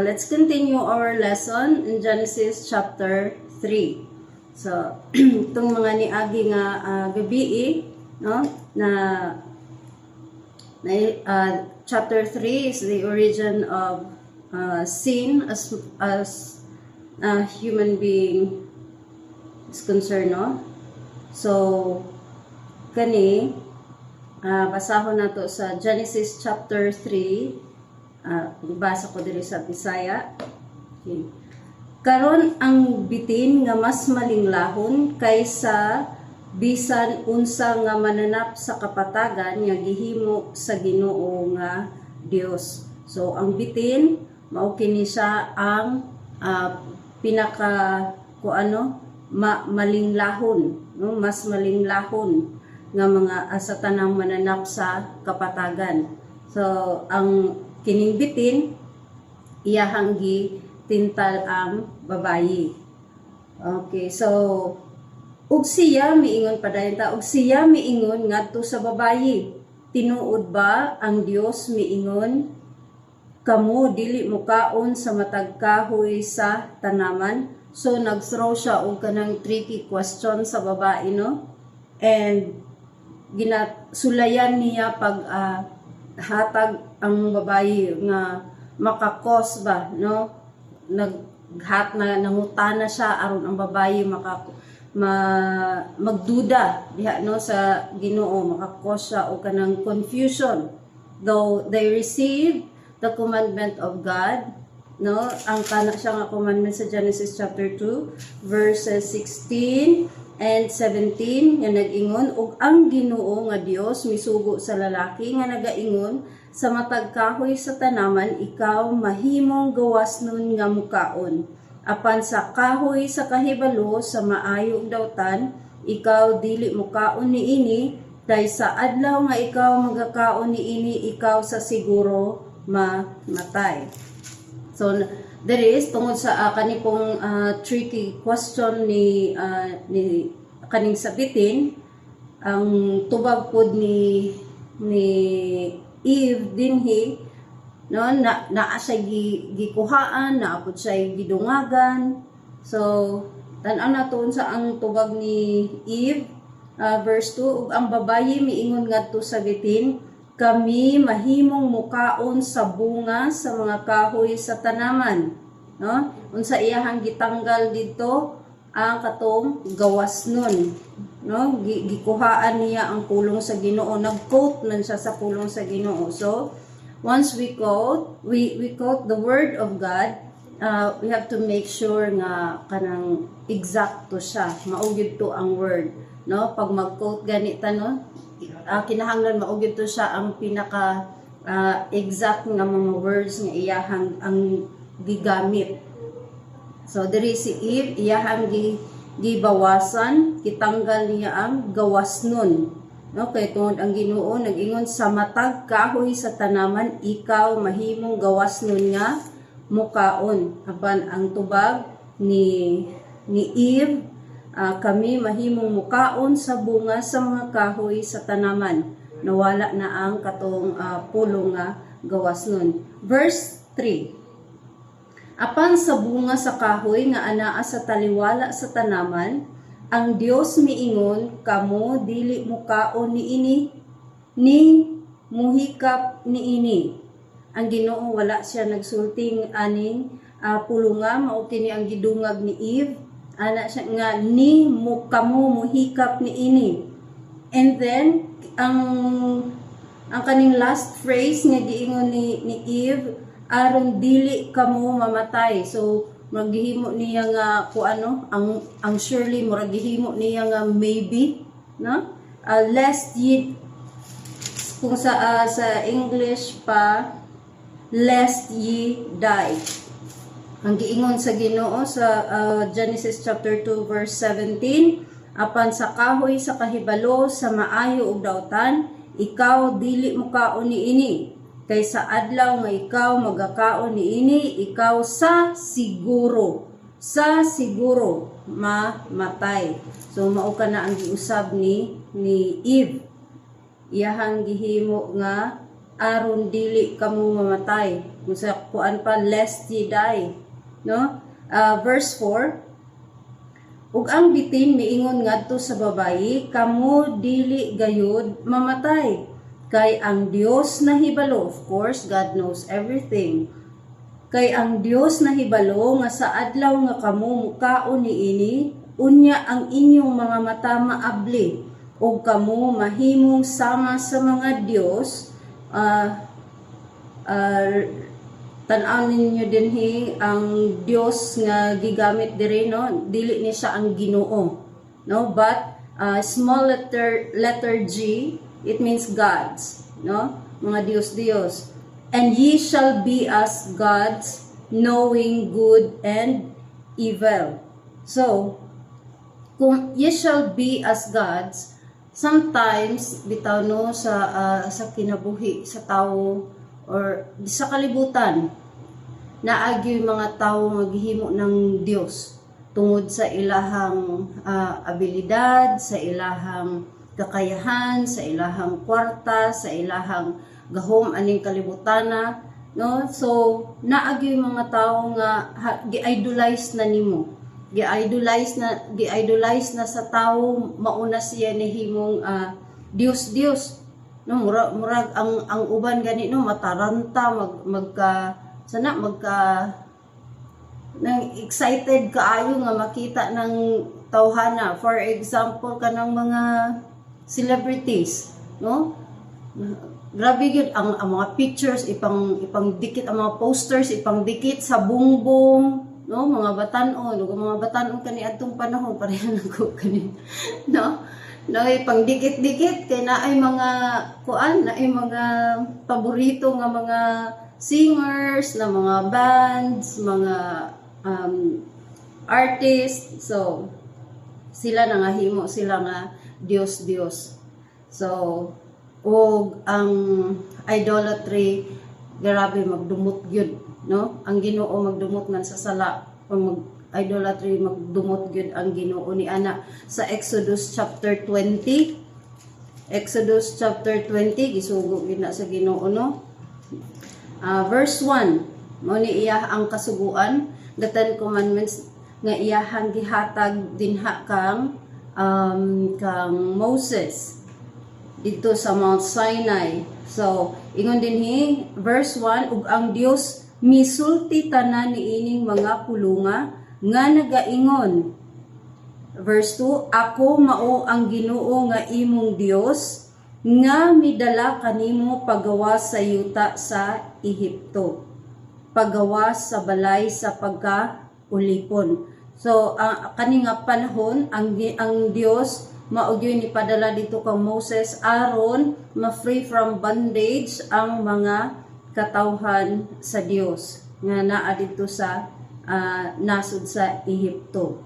Let's continue our lesson in Genesis chapter 3. So, itong mga niagi nga gabi, no, chapter 3 is the origin of sin as human being is concerned, no? So, kani basahon nato sa Genesis chapter 3. Basa ko diri sa Bisaya. Okay. Karon ang bitin nga mas malinglahon kaysa bisan unsa nga mananap sa kapatagan nga gihimo sa Ginoo nga Dios. So ang bitin mao kini siya ang pinaka malinglahon, no? Mas malinglahon nga mga sa tanang mananap sa kapatagan. So ang kining bitin iyahang tintal ang babayi. Okay, so ug siya miingon padayon ta, ug siya miingon ngadto sa babayi, tinuod ba ang Dios miingon kamo dili mo kaon sa matag kahoy sa tanaman? So nag-throw siya og kanang tricky question sa babae, no? And ginasulayan niya pag hatag ang babae nga makakos ba, no? Nangutana siya aron ang babae magduda diha, no, sa Ginoo, makakos siya o kanang confusion. Though they received the commandment of God, no, ang kana siya nga commandment sa Genesis chapter 2 verses 16 and 17 nga nag-ingon, ug ang Ginoo nga Dios misugo sa lalaki nga nagaingon, sa matag kahoy sa tanaman ikaw mahimong gawasnon nga mukaon, apan sa kahoy sa kahibalo sa maayo ug dawtan ikaw dili mukaon niini, dahil sa adlaw nga ikaw magakaon niini ikaw sa siguro mamatay. So there is tungod sa kanipong tricky question ni kaning sabitin, ang tubag pod ni Eve dinhi, no, naa siya gikuhaan, naapod siya gidungagan. So tan-aw naton sa ang tubag ni Eve, verse 2, ug ang babayi miingon ngadto sa bitin, kami mahimong mukaon sa bunga sa mga kahoy sa tanaman, no? Unsa iyahang gitanggal dito ang katong gawasnon, no? Gikuhaan niya ang pulong sa Ginoo, nag-quote man siya sa pulong sa Ginoo. So once we quote the word of God, we have to make sure nga kanang exacto siya, maugid to ang word, no? Pag mag-quote ganita, no, kinahanglan maugid to siya ang pinaka exact nga mga words nga iyahang ang gigamit. So diri si Eve iyahang gibawasan, kitanggal niya ang gawasnon, no? Kay tungod ang Ginoo nag-ingon sa matag kahoy sa tanaman ikaw mahimong gawasnon nga mukaon, apan ang tubag ni Eve, kami mahimong mukaon sa bunga sa mga kahoy sa tanaman. Nawala na ang katong pulong nga gawasnon. Verse 3, apan sa bunga sa kahoy nga anaa sa taliwala sa tanaman, ang Dios miingon kamo dili mukaon niini, ni muhikap niini. Ang Ginoo wala siya nagsulting aning pulunga, mao kini ang gidungag ni Eve, ana siya nga ni kamo muhikap niini. And then ang kaning last phrase nga giingon ni Eve, aron dili kamo mamatay. So maghihimo niya nga ang surely maghihimo niya nga maybe, no, lest ye, kung sa English pa, lest ye die. Ang giingon sa Ginoo sa Genesis chapter 2 verse 17, apan sa kahoy sa kahibalo sa maayo ug dawtan ikaw dili mukaon niini, kay sa adlaw nga ikaw magakaon niini ikaw sa siguro mamatay. So mao ka na ang giusab ni Eve, iyahang gihimo nga aron dili kamo mamatay. Kung sa kuan pa, lest ye die. No? Verse 4, ug ang bitin miingon ngadto sa babayi, kamo dili gayud mamatay. Kay ang Dios nahibalo, of course, God knows everything. Kay ang Dios nahibalo nga sa adlaw nga kamo mukaon niini, unya ang inyong mga mata maabli, ug kamo mahimong sama sa mga Dios. Tan-aw ninyo dinhi ang Dios nga gigamit diri, no, dili ni siya ang Ginoo, no, but small letter G, it means gods, no, mga Dios. And ye shall be as gods, knowing good and evil. So kung ye shall be as gods, sometimes bitaw, no, sa kinabuhi sa tao or sa kalibutan, naagi mga tao maghihimo ng Dios tungod sa ilahang abilidad, sa ilahang kakayahan, sa ilahang kwarta, sa ilahang gahom aning kalibutana, no? So naagi mga tao nga gi-idolize na nimo. Gi-idolize na sa tao, mauna siya nihimong Dios. No, murag ang uban gani, no, mataranta, nang excited kaayo nga makita ng tawhana. For example, kanang mga celebrities, no? Grabe gyud ang mga pictures ipangdikit, ang mga posters ipangdikit sa bungbong, no, mga batan-on kani adtong panahon pareha nako kani, no, ipangdikit-dikit kay naay mga naay mga paborito nga mga singers, na mga bands, mga artists. So sila nangahimo sila nga Dios. So og ang idolatry, grabe, magdumot gyud, no, ang Ginoo magdumot man sa sala. Pag idolatry, magdumot gyud ang Ginoo ni ana. Sa Exodus chapter 20 gisugo gyud na sa Ginoo, no. Verse 1, mo ni iya ang kasuguan, the Ten Commandments nga iyahang gihatag dinha kang Moses dito sa Mount Sinai. So ingon dinhi verse 1, ug ang Dios misulti tanan niining mga pulunga nga nagaingon. Verse 2, ako mao ang Ginoo nga imong Dios nga midala kanimo pagawas sa yuta sa Ehipto, pagawas sa balay sa pagkaulipon. So kani nga panahon ang Dios maugyoy ni padala dito kang Moses aron ma-free from bondage ang mga katawhan sa Dios nga naa dito sa nasud sa Ehipto.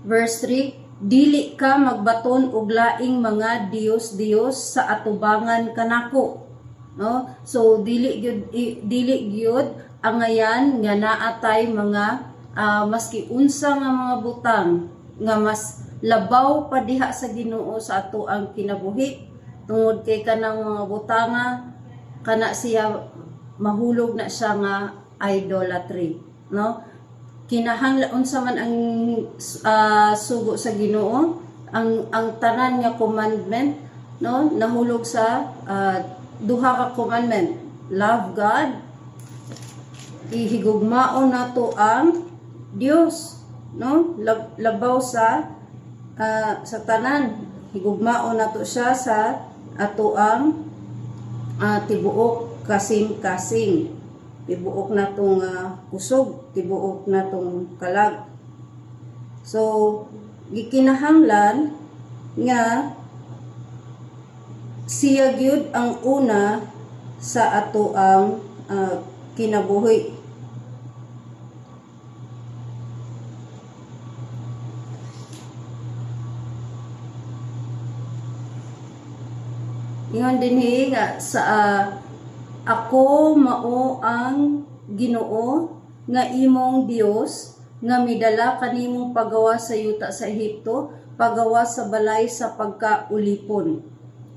Verse 3, dili ka magbaton og laing mga Dios sa atubangan kanako, no? So dili gyud ang ngayan nga naatay mga maski unsa nga mga butang nga mas labaw pa diha sa Ginoo sa ato ang kinabuhi, tungod kay kanang mga butanga kana siya mahulog na siya nga idolatry, no? Kinahanglan unsa man ang sugo sa Ginoo, ang tanan nga commandment, no, nahulog sa duha ka commandment: love God, ihigugmaon nato ang Dios, no, labaw sa tanan, higugmaon nato siya sa ato ang tibuok kasing-kasing, tibuok natong kusog, tibuok natong kalag. So gikinahanglan nga siya gyud ang una sa ato ang kinabuhi. Ingon dinhi nga sa ako mao ang Ginoo nga imong Dios nga midala kanimong pagawas sa yuta sa Ehipto, pagawas sa balay sa pagkaulipon.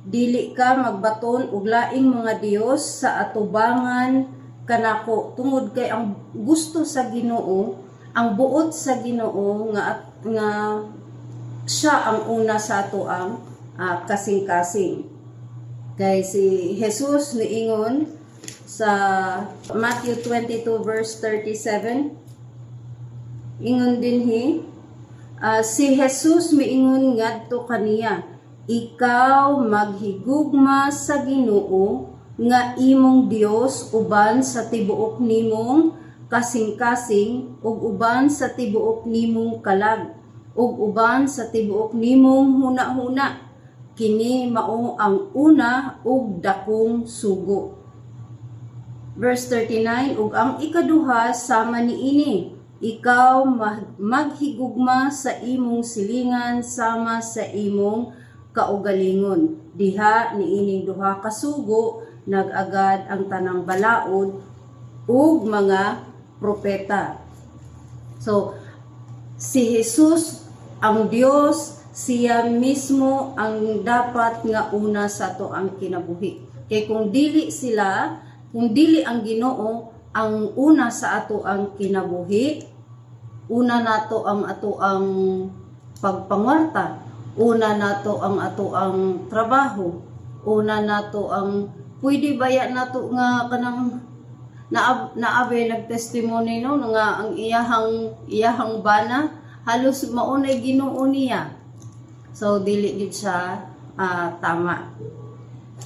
dili ka magbaton og laing mga Dios sa atubangan kanako. Tungod kay ang gusto sa Ginoo, ang buot sa Ginoo nga siya ang una sa ato ang kasing-kasing. Kay si Jesus niingon sa Matthew 22 verse 37, ingon dinhi, si Jesus miingon ngadto kaniya, ikaw maghigugma sa Ginoo nga imong Dios uban sa tibuok nimong kasing-kasing ug uban sa tibuok nimong kalag ug uban sa tibuok nimong huna-huna. Kini mao ang una ug dakong sugo. Verse 39, ug ang ikaduha sama niini, ikaw maghigugma sa imong silingan sama sa imong kaugalingon. Diha niining duha ka sugo nag-agad ang tanang balaod ug mga propeta. So si Jesus ang Dios, siya mismo ang dapat nga una sa to ang kinabuhi. Kay kung dili ang Ginoo ang una sa ato ang kinabuhi, una nato ang ato ang pagpangwarta, una nato ang ato ang trabaho, una nato ang pwede baya nato nga kanang naabe nagtestimony no nga ang iyahang bana halos maunay Ginoo niya. So dili gid siya tama.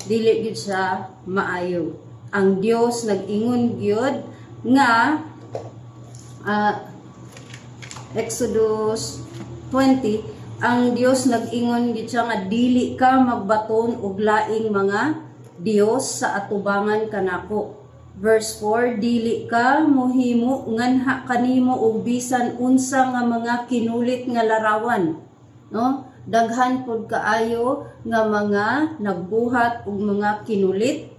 Dili gid siya maayo. Ang Dios nag-ingon gyud nga Exodus 20, ang Dios nag-ingon gid siya nga dili ka magbaton og laing mga Dios sa atubangan kanako. Verse 4, dili ka mohimo nganha kanimo og bisan unsa nga mga kinulit nga larawan, no? Daghan pod kaayo nga mga nagbuhat og mga kinulit,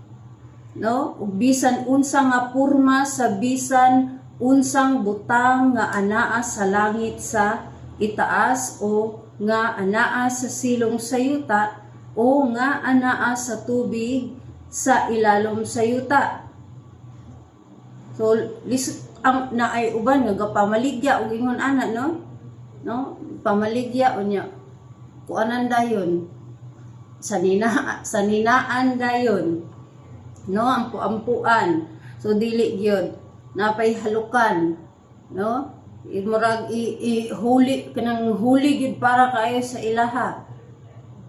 no? Ug bisan unsa nga porma sa bisan unsang butang nga anaa sa langit sa itaas o nga anaa sa silong sa yuta o nga anaa sa tubig sa ilalom sa yuta. So ang naay uban nga pamaligya og ingon ana no pamaligya unya kuanan dayon saninaan dayon no ampuan. So dili gyud napay halukan, no? Murag huli kanang huli gyud para kayo sa ilaha.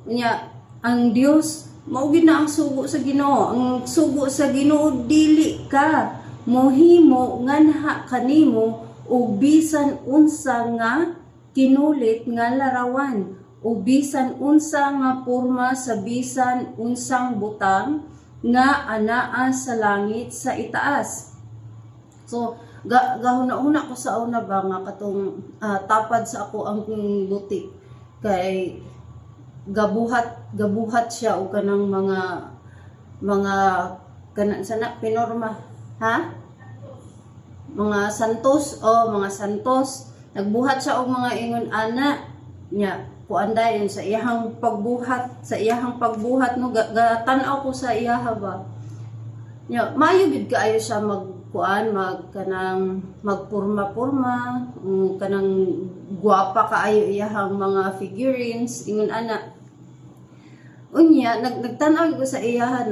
Unya ang Dios mao gyud na ang sugo sa Ginoo. Ang sugo sa Ginoo dili ka mohimo nganha kanimo og bisan unsa nga kinulit nga larawan o bisan unsa nga porma sa bisan unsang butang nga anaa sa langit sa itaas. So gahuna-una ko sa una ba nga katong tapad sa ako ang butik kay gabuhat siya og kanang mga kanang sana pinorma mga santos nagbuhat siya og mga ingon ana nya kuandayon sa iyahang pagbuhat no gatan-aw ko sa iyaha ba nya maayo gid kaayo siya magpurma-purma kanang guwapa kaayo iyahang mga figurines ingon ana unya nagtan-aw ko sa iyaha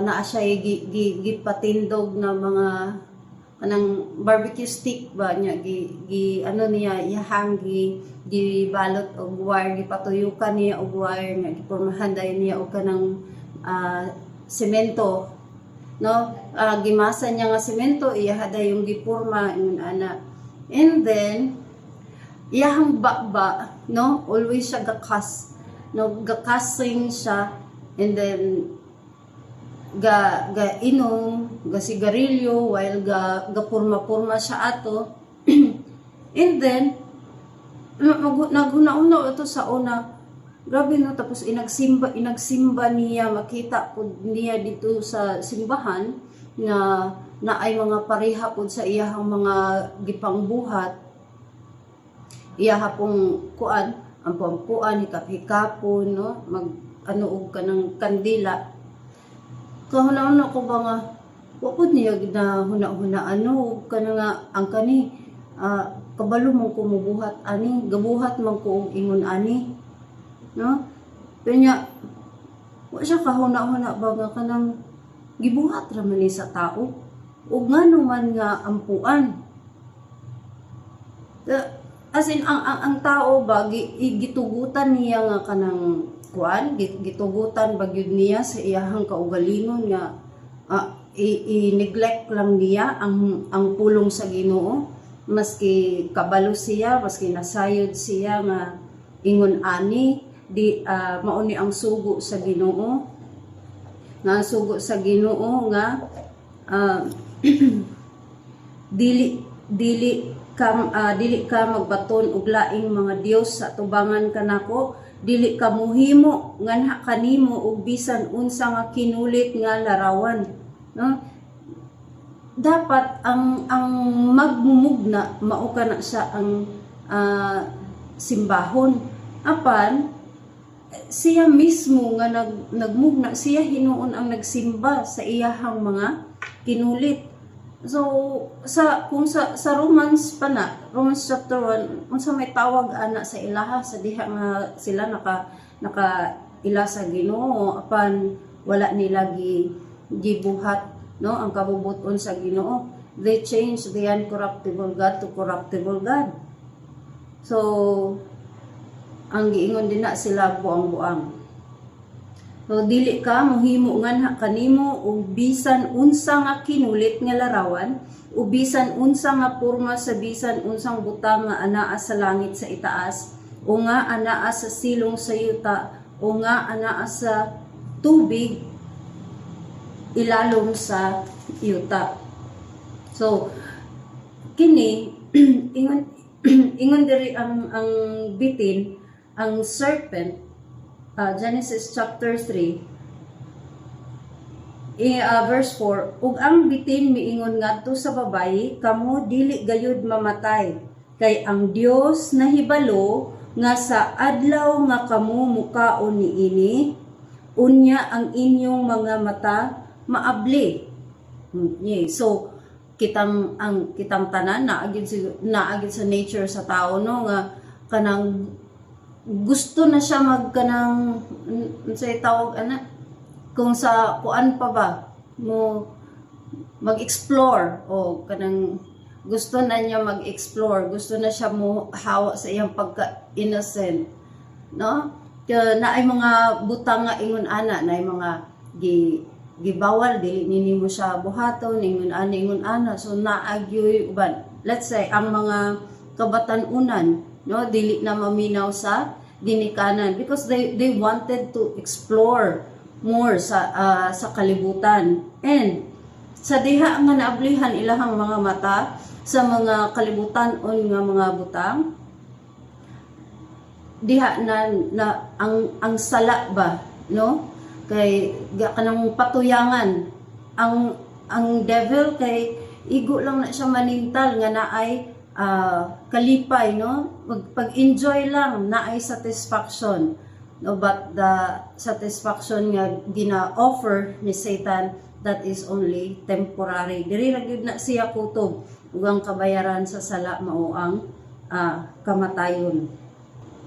naa siya gipatindog na mga kanang barbecue stick ba nya ano niya iyahang gibalot og wire gipatuyukan niya og wire nga gipurmahan dayon niya og kanang semento no gimasa niya nga semento iyaha dayon gipurma ingon ana and then iyahang bakba no always siya gakasing siya and then inom sigarilyo while gapurma-purma siya ato and then naghuna-una ito sa una grabe no tapos inagsimba niya makita pud niya dito sa simbahan na naay mga pareha pud sa iyahang mga gipangbuhat iyaha pong kuan ang pampuan hikap-hikapon no ano og kanang kandila. Kahuna-una ko ba nga wapod niya na huna-huna ano kana nga ang kani kabalo man ko mubuhat ani, gabuhat man ko og ingon ani, no? Kanya wa siya kahuna-huna ba nga kanang gibuhat ra man ni sa tao ug ngano man nga ampuan. As in ang tao ba gitugutan niya nga kanang kuan, gitugutan ba gyud niya sa iyahang kaugalingon nga i-neglect lang niya ang pulong sa Ginoo, maski kabalo siya, maski nasayod siya nga ingon ani di mauni ang sugo sa Ginoo, nga ang sugo sa Ginoo nga dili ka magbaton og laing mga Dios sa tubangan kanako, dili ka muhimo nganha kanimo og bisan unsa nga kinulit nga larawan, no? Dapat ang magmumugna mao kana siya ang simbahon, apan siya mismo nga nagmugna, siya hinuon ang nagsimba sa iyahang mga kinulit. So kung sa Romans pa na, Romans chapter 1, unsa may tawag ana sa ilaha sa diha nga sila naka ila sa Ginoo apan wala nila gibuhat, no, ang kabubuton sa Ginoo. They changed the uncorruptible God to corruptible God. So ang giingon din na sila buang-buang. So dili ka mohimo nganha kanimo og bisan unsa nga kinulit nga larawan, o bisan unsa nga porma sa bisan unsang butang nga anaa sa langit sa itaas, o nga anaa sa silong sa yuta, o nga anaa sa tubig ilalom sa yuta. So kini ingon diri ang bitin, ang serpent, Genesis chapter 3 verse 4, ug ang bitin miingon ngadto sa babayi, kamo dili gayud mamatay, kay ang Dios nahibalo nga sa adlaw nga kamo mukaon niini, unya ang inyong mga mata maabli. So kitang tanan naagid sa nature sa tao, no, nga kanang gusto na siya magkanang unsay tawag ana, kung sa kuan pa ba mo mag-explore, o kanang gusto na niya mag-explore, gusto na siya mo hawa sa iyang pagka-innocent, no? Na ay mga butang nga ingon ana, na ay mga gibawal, dili nimo siya buhaton, ingon ana, so naagyoy uban. Let's say ang mga kabatan-unan, no, dili na maminaw sa ginikanan because they wanted to explore more sa kalibutan, and sa diha nga naablihan ilahang mga mata sa mga kalibutan on nga mga butang, diha na ang sala ba, no, kay kanang patuyangan ang devil, kay igo lang na siya manintal nga naay kalipay, no, pag-enjoy lang, naay satisfaction, no, but the satisfaction nga gina-offer ni Satan, that is only temporary. Diri ra gyud na siya kutob, ug ang kabayaran sa sala mao ang kamatayon.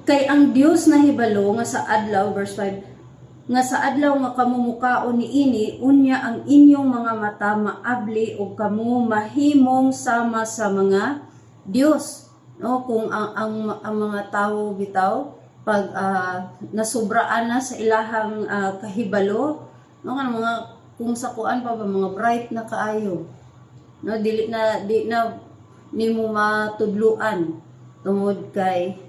Kay ang Dios nahibalo nga sa adlaw, verse 5, nga sa adlaw nga kamumukaon niini, unya ang inyong mga mata maabli ug kamo mahimong sama sa mga Dios, no? Kung ang mga tao bitaw pag nasubraan na sa ilahang kahibalo, no, nga mga kung sa kuan pa ba mga bright na kaayo, no, di na nimo matudluan tungod kay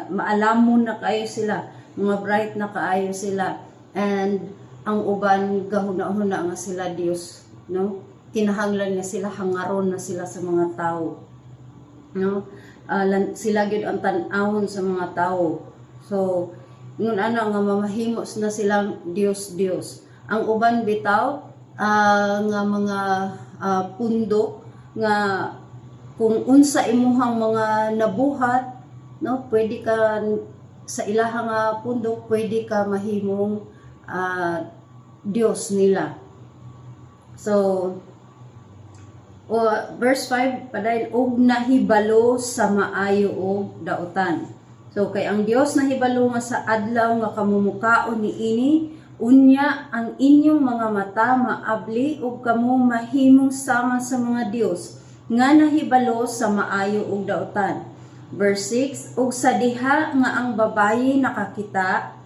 maalamon na kaayo sila, mga bright na kaayo sila, and ang uban gahuna-huna nga sila Dios, no, kinahanglan nga sila, hangaron na sila sa mga tao, no, sila gid ang tan-awon sa mga tao. So ngun ana nga mamahimos na silang Dios. Ang uban bitaw nga mga pundo nga kung unsa imuhang mga nabuhat, no, pwede ka sa ilahang pundok pwede ka mahimong Dios nila. So verse 5 padayon, og nahibalo sa maayo og daotan. So kay ang Dios nahibalo nga sa adlaw nga kamumukaon niini, unya ang inyong mga mata maabli ug kamo mahimong sama sa mga Dios nga nahibalo sa maayo ug daotan. Verse 6, ug sa diha nga ang babayi nakakita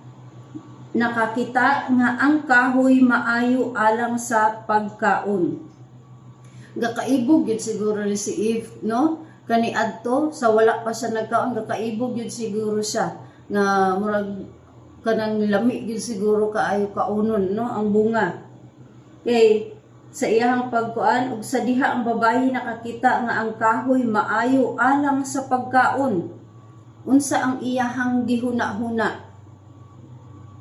nga ang kahoy maayo alang sa pagkaon. Gakaibog yun siguro ni si Eve, no? Kani adto sa wala pa siya nagkaon, gakaibog yun siguro siya nga murag kanang lami yun siguro kaayo kaunon, no? Ang bunga. Kay sa iyang pagkuan ug sa diha ang babayi nakakita nga ang kahoy maayo alang sa pagkaon. Unsa ang iyahang gihuna-huna?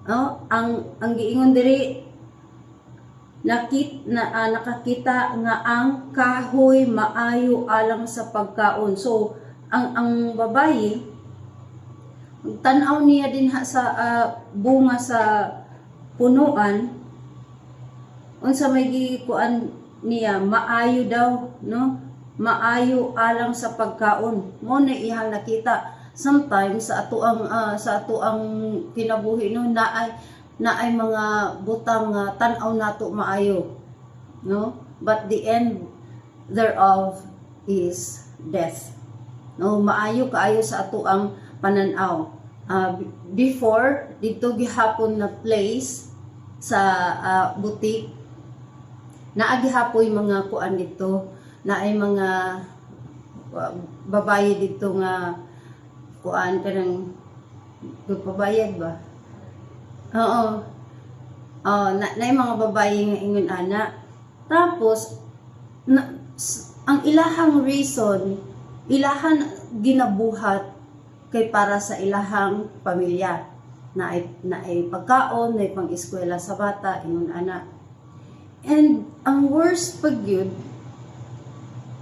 Ang giingon diri nakakita nga ang kahoy maayo alang sa pagkaon. So ang babayi tan-aw niya din sa bunga sa punuan, unsa may gikuan niya maayo daw, no? Maayo alang sa pagkaon. Mo na iyang nakita. Sometimes sa ato ang kinabuhi, no, naay mga butang tan-aw nato maayo, no? But the end thereof is death. No, maayo kaayo sa ato ang pananaw. Before dito gihapon na place sa butik, naagihapoy mga kuan dito, naay mga babaye dito nga kuan kanang pagpabayad ba? Oo. Naay mga babaye nga ingon ana. Tapos ang ilahang reason, ilahan ginabuhat kay para sa ilahang pamilya. Naay pagkaon, naay pang-eskwela sa bata, ingon ana. And ang worst pag yun,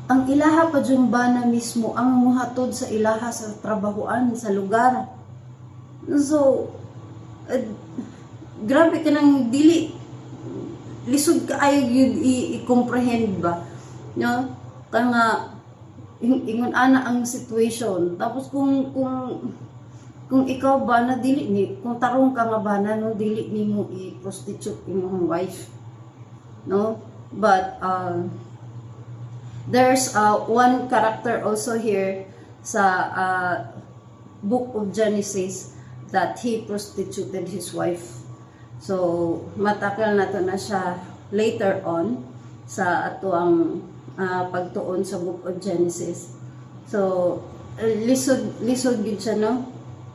ang ilaha pa na mismo ang muhatod sa ilaha sa trabahoan, sa lugar. So, grabe ka nang dili. Lisod ka ay yun i-comprehend ba? No? Kaya ingon ana ang situation. Tapos kung ikaw ba na dili ni, kung tarong ka nga ba na, no, dili ni mo i-prostitute imong wife. No, but there's one character also here sa book of Genesis that he prostituted his wife. So matakal na to na siya later on sa ato ang pagtuon sa book of Genesis. So lisod gid siya, no?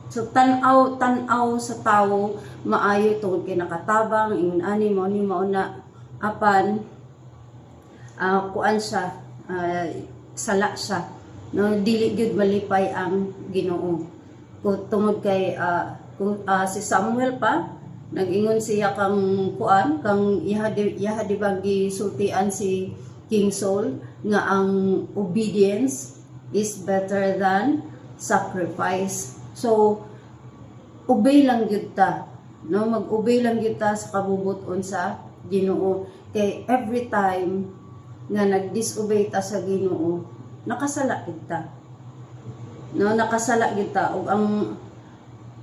So tan-aw sa tawo maayo tungod kay nakatabang ingon ani mo ni mao na apan kuan siya, sala siya, no, dili gyud malipay ang Ginoo. Tungod kay si Samuel pa nag-ingon siya kang kuan kang iha di ba gisultian si King Saul nga ang obedience is better than sacrifice. So obey lang gyud ta, no, mag-obey lang gyud ta sa kabubuton sa Ginoo. Kay every time nga nag-disobey ta sa Ginoo, nakasala kita. No, nakasala kita ug ang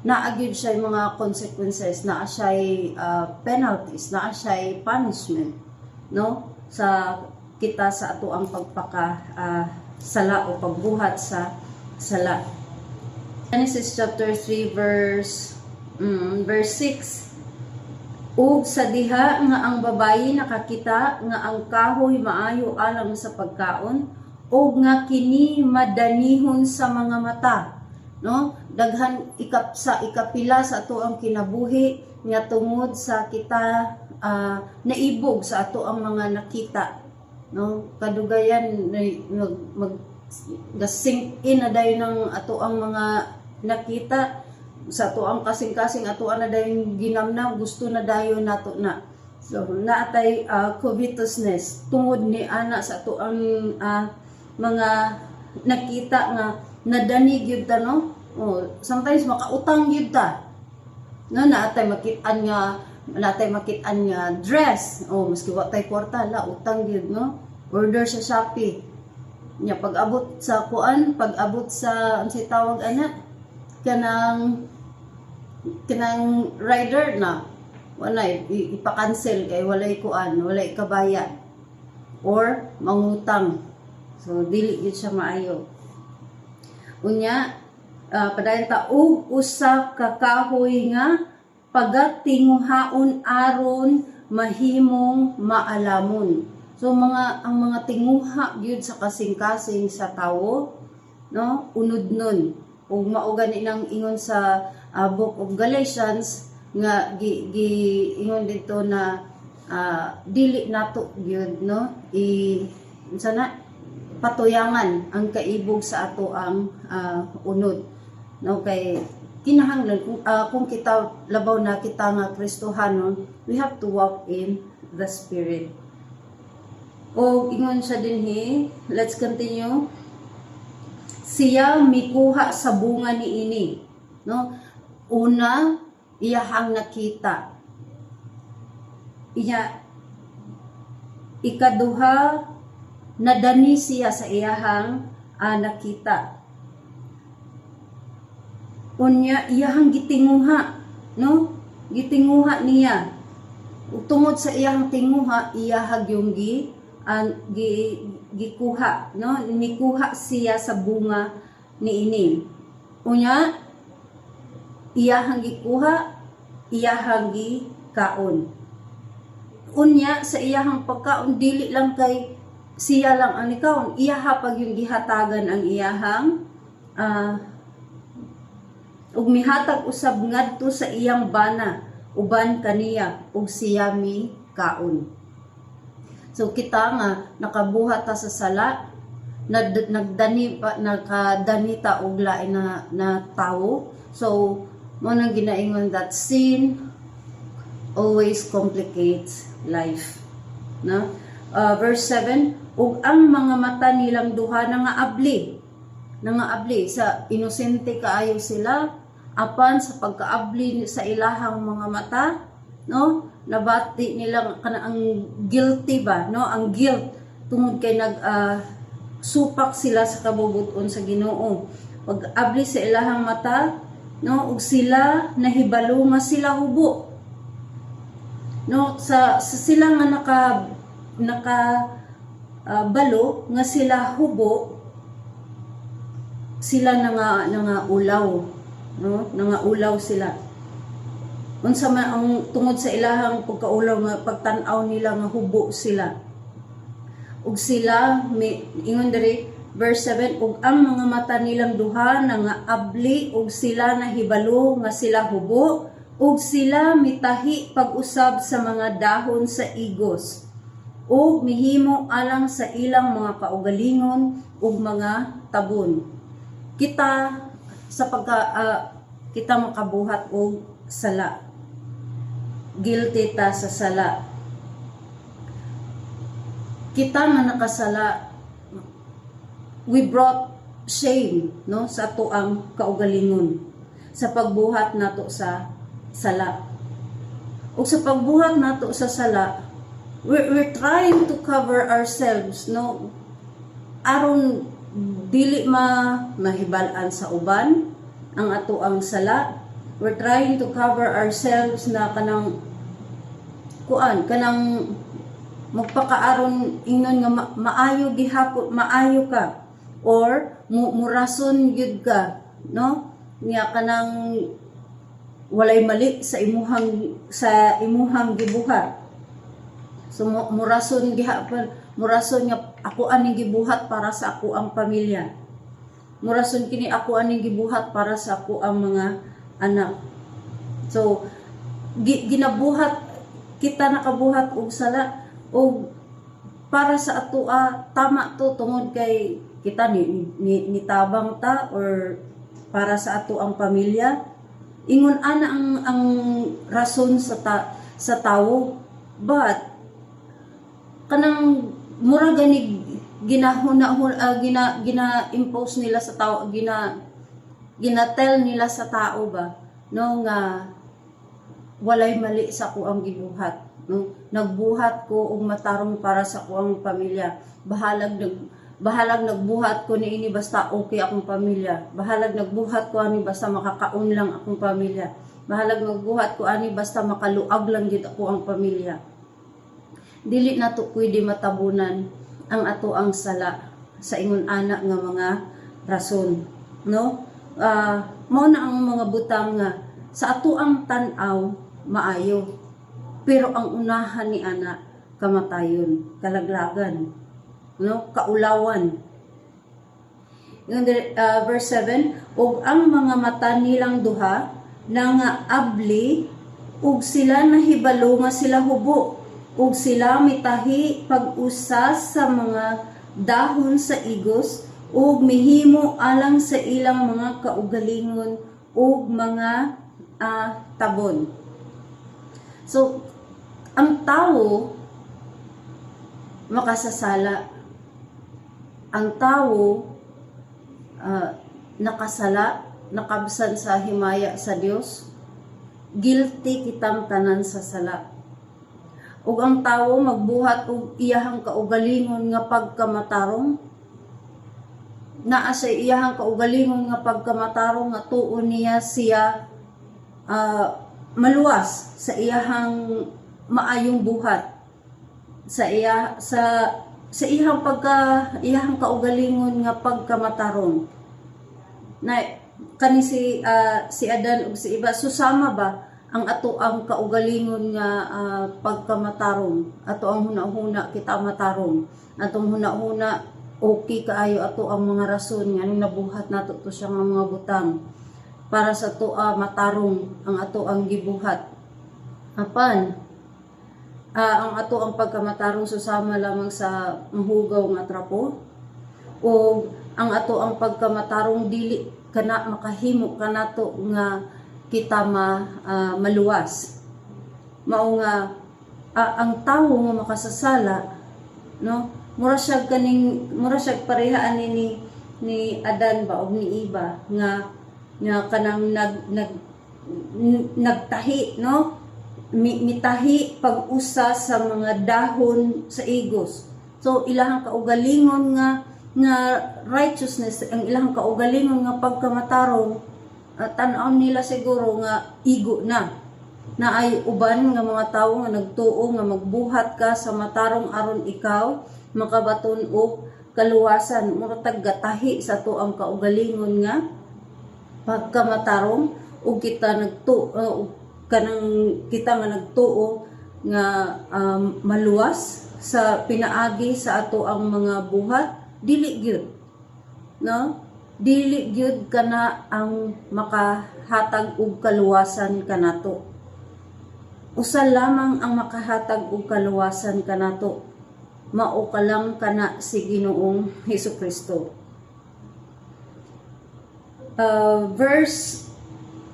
naagid siya mga consequences, naa siya penalties, naa siya punishment, no, sa kita sa ato ang pagpaka sala o pagbuhat sa sala. Genesis chapter 3 verse 6. Ug sa diha nga ang babayi nakakita nga ang kahoy maayo alang sa pagkaon, ug nga kini madanihon sa mga mata, no? Daghan ikapila sa ato ang kinabuhi nga tungod sa kita naibog sa ato ang mga nakita, no? Kadugayan mag-sink in na dayon ng ato ang mga nakita sa ato ang kasing-kasing ato na dayon ginamnam, gusto na dayon nato na. So naatay covetousness tungod ni ana sa ato ang mga nakita nga nadanig yun ta, no? Sometimes makautang gyud ta. No, natay makitaan nga dress. Maski wa tay kwarta, utang gyud, no? Order sa Shopee. Nya pag-abot sa unsay tawag ana? Kanang rider na wala ipa-cancel kay walay kabayad or mangutang. So dili gyud siya maayo. Unya padayon ta og usa ka kahoy nga pagatinguhaon aron mahimong maalamon. So ang mga tinguha gyud sa kasing-kasing sa tawo, no, unod nun. Ug mao gani nang ingon sa Book of Galatians nga ingon dito na dili nato gyud, no, patuyangan ang kaibog sa ato ang unod, no, kay kinahanglan kung kita labaw na kita nga Kristohanon, we have to walk in the Spirit. O ingon siya dinhi, let's continue. Siya mikuha sa bunga niini, no? Una, iyahang nakita. Ikaduha, nadani siya sa iyahang nakita. Unya, iyahang gitinguha, no? Gitinguha niya. Tungod sa iyahang tinguha, iyahag yung gikuha, no? Nikuha siya sa bunga niini. Unya, iyahang gikuha, iyahang gikaon. Unya, sa iyahang pagkaon, dili lang kay siya lang ang ikaon, iyaha pag yung gihatagan ang iyahang ug mihatag usab ngadto sa iyang bana uban kaniya ug siya mi kaon. So kita nga nakabuhat ta sa sala, nakadani ta og lain na tawo. So mo nang ginaingon that sin always complicates life, no? Verse 7, ug ang mga mata nilang duha nangaabli sa inosente kaayo sila, apan sa pagkaabli sa ilahang mga mata, no, nabati nila ang guilty ba, no, ang guilt tungod kay supak sila sa kabubuton sa Ginoo. Pag-abli sa ilahang mata, no, ug sila nahibalo nga sila hubo, no, sa sila nga balo nga sila hubo, sila nga ulaw, no, nga ulaw sila. Unsa man ang tungod sa ilahang pagkaulaw nga pagtan-aw nila nga hubo sila. Ug sila ingon diri verse 7, ug ang mga mata nilang duha nga abli ug sila nahibalo nga sila hubo, ug sila mitahi pag-usab sa mga dahon sa igos, ug mihimo alang sa ilang mga kaugalingon ug mga tabon. Kita kita makabuhat og sala. Guilty ta sa sala. Kita nga nakasala, we brought shame, no, sa ato ang kaugalingon sa pagbuhat nato sa sala. Ug sa pagbuhat nato sa sala, we're trying to cover ourselves, no, aron dili mahibalan sa uban ang ato ang sala. We're trying to cover ourselves na kanang magpakaaron ingnon nga maayo gihapon, maayo ka, or murason gyud ka, no, nga kanang walay mali sa imuhang gibuhat. So murason gihapon, murason nga ako aning gibuhat para sa ako ang pamilya. Murason kini ako aning gibuhat para sa ako ang mga anak. So ginabuhat kita, nakabuhat og sala og para sa ato tama to tungod kay kita ni tabang ta or para sa ato ang pamilya. Ingon ana ang rason sa tawo, but kanang mura gina-impose nila sa tao, ginatel nila sa tao ba no nga walay mali sa kuang gibuhat, no? Nagbuhat ko og matarong para sa kuang pamilya. Bahalag nagbuhat ko niini basta okay akong pamilya. Bahalag nagbuhat ko ani basta makakaon lang akong pamilya. Bahalag nagbuhat ko ani basta makaluag lang gid ako ang pamilya. Dili na to pwede matabunan ang ato ang sala sa ingon ana nga mga rason, no? Mao na ang mga butang nga sa ato ang tan-aw maayo, pero ang unahan ni ana kamatayon, kalaglagan, no? Kaulawan. Yung verse 7, ug ang mga mata nilang duha nga abli, ug sila nahibalo nga sila hubo, ug sila mitahi pag-usas sa mga dahon sa igos, ug mihimo alang sa ilang mga kaugalingon ug mga tabon. So, ang tao makasasala. Ang tao nakasala, nakabsan sa himaya sa Dios. Guilty kitang tanan sa sala. Ug ang tao magbuhat og iyahang kaugalingon nga pagkamatarong, naa sa iyahang kaugalingon nga pagkamatarong nga tuon niya siya maluwas sa iyahang maayong buhat, sa iyahang kaugalingon nga pagkamatarong. Na kani si Adan ug si Eva susama ba ang ato ang kaugalingon nga pagkamatarong, ato ang hunahuna kita matarong, atong hunahuna okay kaayo ato ang mga rason nga nabuhat nato to siya nga mga butang para sa to matarong ang ato ang gibuhat. Apan ang ato ang pagkamatarong susama lamang sa mahugaw nga trapo, o ang ato ang pagkamatarong dili kana makahimo kanato nga kita maluwas. Mao nga ang tawo nga makasasala, no, mura siya parehaan ni Adan ba og ni Eva nga kanang nagtahi, no, mitahi pag-usa sa mga dahon sa igos. So ilahang kaugalingon nga righteousness, ang ilahang kaugalingon nga pagkamatarong, tan-aw nila siguro nga igo na ay uban nga mga tawo nga nagtuo nga magbuhat ka sa matarong aron ikaw makabaton og kaluwasan. Mura taggatahi sa to ang kaugalingon nga pagkamatarong, ug kita nga nagtuo nga maluwas sa pinaagi sa ato ang mga buhat, dili gyud, no? Dili gyud kana ang makahatag og kaluwasan kanato. Usa lamang ang makahatag og kaluwasan kanato, mao ka lang kana si Ginoong Hesukristo. Verse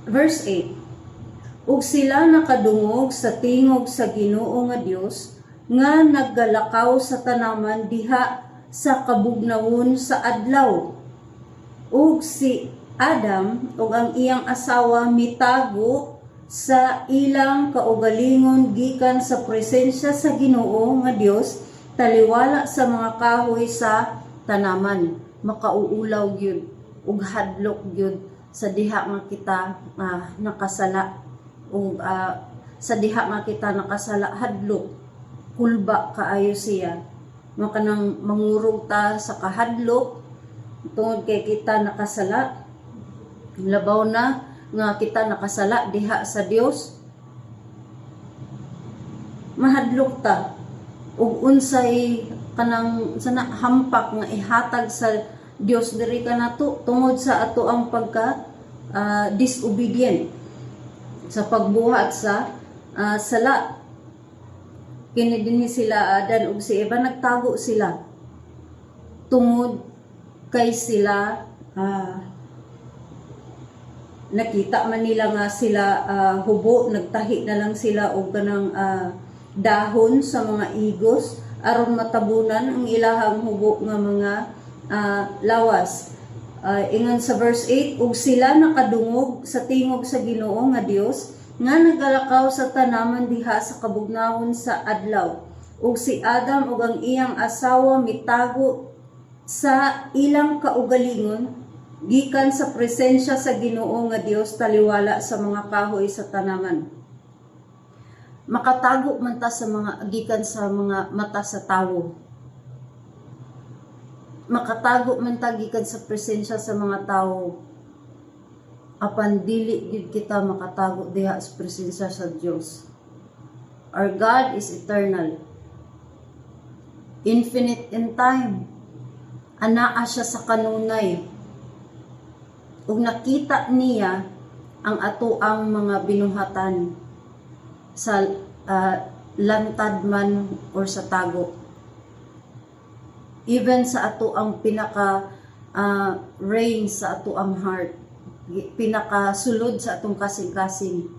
8, ug sila nakadungog sa tingog sa Ginoo nga Dios nga naggalakaw sa tanaman diha sa kabugnawon sa adlaw. Ug si Adam ug ang iyang asawa mitago sa ilang kaugalingon gikan sa presensya sa Ginoo nga Dios taliwala sa mga kahoy sa tanaman. Makauulaw gyud ug hadlok gyud sa diha nga kita nakasala, ug sa diha nga kita nakasala hadlok kulba kaayo siya. Makanang mangurog ta sa kahadlok tungod kay kita nakasala, labaw na nga kita nakasala diha sa Dios, mahadlok ta ug unsay kanang sana hampak nga ihatag sa Dios diri kanato tungod sa ato ang pagka disobedient sa pagbuhat sa sala. Kini dinhi sila Adan ug si Eva nagtago sila tungod kay sila nakita man nila nga sila hubo, nagtahi na lang sila og kanang dahon sa mga igos aron matabunan ang ilahang hubo nga mga lawas. Ingon sa verse 8, ug sila nakadungog sa tingog sa Ginoo nga Dios nga nagalakaw sa tanaman diha sa kabugnawon sa adlaw. Ug si Adam ug ang iyang asawa mitago sa ilang kaugalingon gikan sa presensya sa Ginoo nga Dios taliwala sa mga kahoy sa tanaman. Makatago man ta sa mga gikan sa mga mata sa tawo. Makatago man ta gikan sa presensya sa mga tawo. Apan dili gid kita makatago diha sa presensya sa Dios. Our God is eternal. Infinite in time. Anaa siya sa kanunay. Ug nakita niya ang atoang mga binuhatan sa lantad man or sa tago. Even sa ato ang pinaka reign sa ato ang heart, pinaka sulod sa atong kasing-kasing,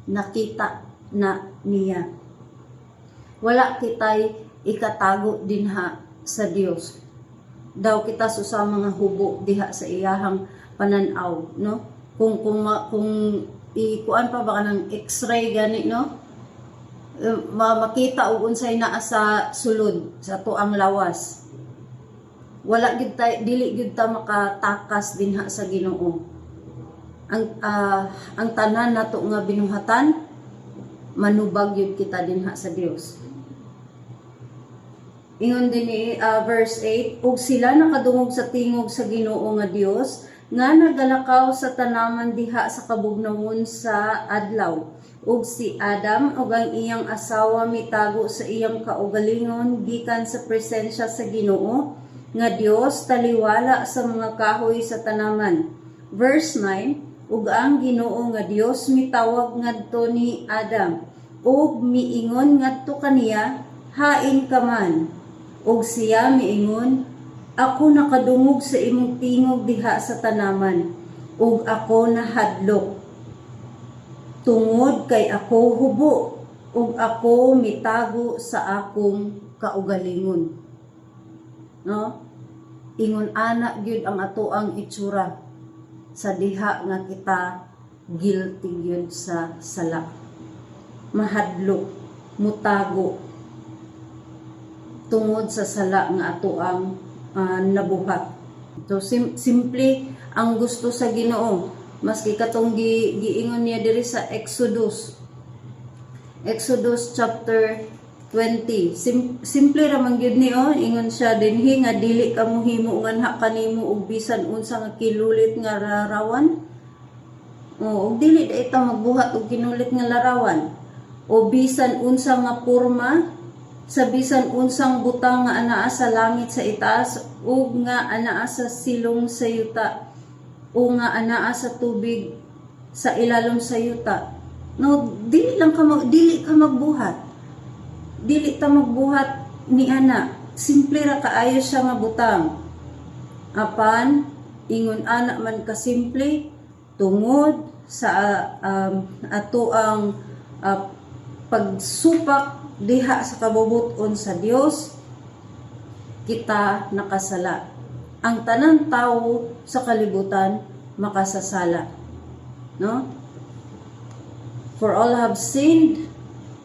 nakita na niya. Wala kitay ikatago dinha sa Dios. Daw kita sa mga hubo diha sa iyahang pananaw, no? Kung ikuan pa ba ng X-ray gani, no? Makita og unsay naa sa sulod sa ato ang lawas. Wala gid tay, dili gid ta makatakas dinha sa Ginoo. Ang tanan nato nga binuhatan manubag yun kita dinha sa Dios. Ingon din ni verse 8, ug sila nakadungog sa tingog sa Ginoo nga Dios nga nagalakaw sa tanaman diha sa kabugnawon sa adlaw. Ug si Adam ug ang iyang asawa mitago sa iyang kaugalingon gikan sa presensya sa Ginoo nga Dios taliwala sa mga kahoy sa tanaman. Verse 9, ug ang Ginoo nga Dios mitawag ngadto ni Adam, ug miingon ngadto kaniya, hain ka man. Ug siya miingon, ako nakadungog sa imong tingog diha sa tanaman, ug ako nahadlok. Tungod kay ako hubo, ug ako mitago sa akong kaugalingon. No? Ingon ana gyud ang atoang itsura sa diha nga kita guilty gyud sa sala. Mahadlok, mutago tungod sa sala nga atoang nabuhat. So simple ang gusto sa Ginoo, maski katong giingon niya diri sa Exodus chapter 20. Simple ra man gyud ni ingon siya dinhi nga dili ka mo himo nganha kanimo og bisan unsa nga kilulit nga larawan. Og dili da ita magbuhat og kinulit nga larawan. O bisan unsa nga porma sa bisan unsang butang nga anaa sa langit sa itaas ug nga anaa sa silong sa yuta o nga anaa sa tubig sa ilalom sa yuta. No, dili ka magbuhat. Dili ta magbuhat ni ana. Simple ra kaayo siya nga butang. Apan ingon ana man ka simple tungod sa ato ang pagsupak diha sa kabubuton sa Dios, kita nakasala. Ang tanang tao sa kalibutan makasasala. No? For all have sinned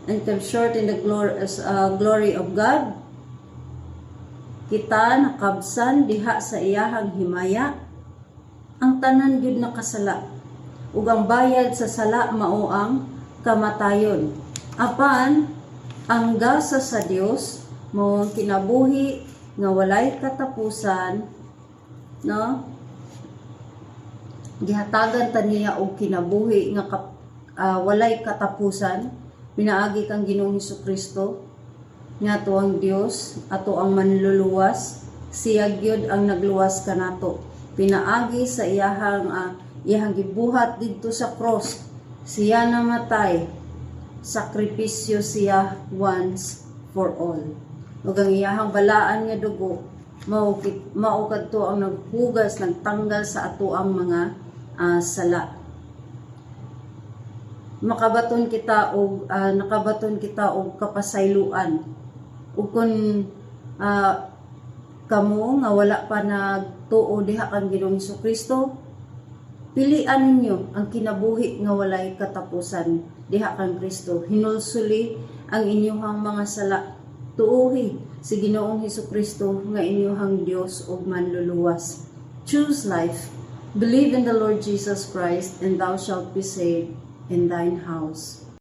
and come short in the glory of God. Kita nakabsan diha sa iyahang himaya. Ang tanan gyud nakasala. Ug ang bayad sa sala mao ang kamatayon. Apan ang gasa sa Dios mao ang kinabuhi nga walay katapusan, no? Gihatagan ta niya og kinabuhi nga walay katapusan. Pinaagi kang Ginoong Hesukristo nga ato ang Dios, ato ang manluluwas, siya gyud ang nagluwas kanato. Pinaagi sa iyahang gibuhat didto sa cross. Siya namatay, sakripisyo siya once for all. Ug ang iyahang balaan nga dugo mao kadto ang naghugas, nagtanggal sa ato ang mga sala. Nakabaton kita og kapasayloan. Ug kun kamo nga wala pa tuo diha kang Ginoong Hesukristo, pilian ninyo ang kinabuhi nga walay katapusan diha kang Kristo. Hinulsuli ang inyong mga sala, tuuhi si Ginoong Hesukristo nga inyong Dios ug manluluwas. Choose life. Believe in the Lord Jesus Christ, and thou shalt be saved in thine house.